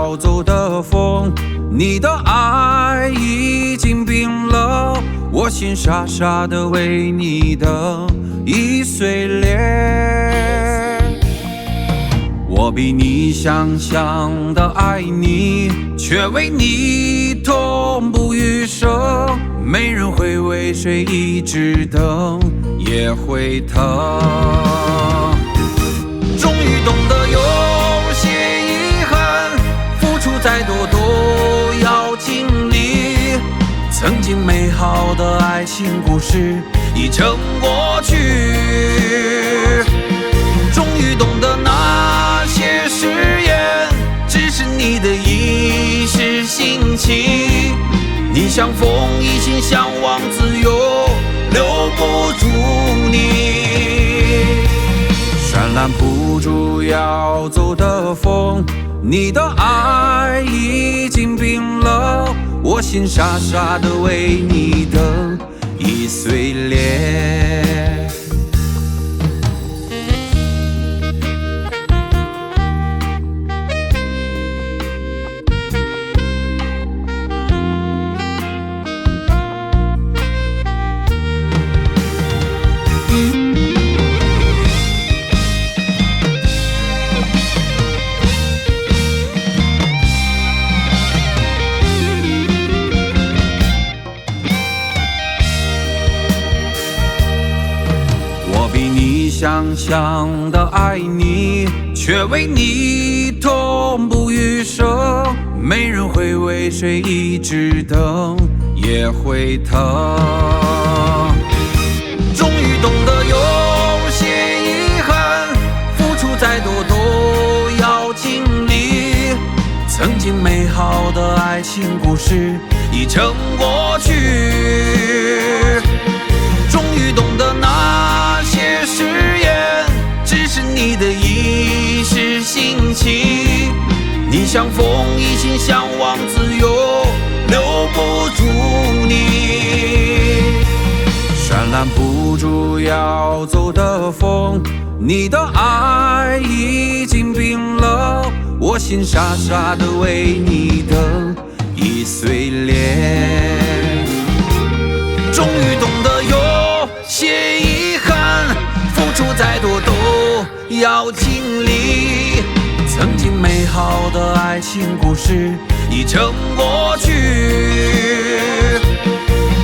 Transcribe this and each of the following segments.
要走的风，你的爱已经冰了，我心傻傻的为你的已碎裂。我比你想象的爱你，却为你痛不欲生。没人会为谁一直等，也会疼。终于懂得有些遗憾，付出再多都要经历。曾经美好的爱情故事已成过去。终于懂得那些誓言只是你的一时兴起。你像风一心向往自由，留不住你。闪拦不住要走的风，你的爱已经冰了，我心傻傻的为你等已碎裂。想象的爱你，却为你痛不欲生。没人会为谁一直等，也会疼。终于懂得有些遗憾，付出再多都要经历。曾经美好的爱情故事已成过去。终于懂得那些誓言只是你的一时兴起。你像风一心向往自由，留不住你。闪拦不住要走的风，你的爱已经冰了，我心傻傻的为你等已碎裂。终于懂得有些遗憾，付出再多都要经历。曾经美好的爱情故事已成过去。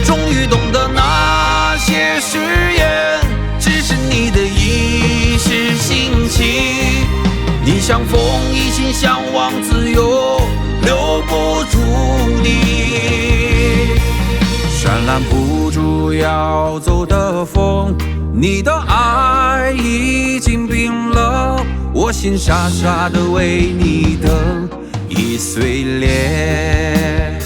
终于懂得那些誓言只是你的一时兴起。你像风一心向往自由，留不住你。闪拦不住要走的风，你的爱已经冰了，我心傻傻的为你等已碎裂。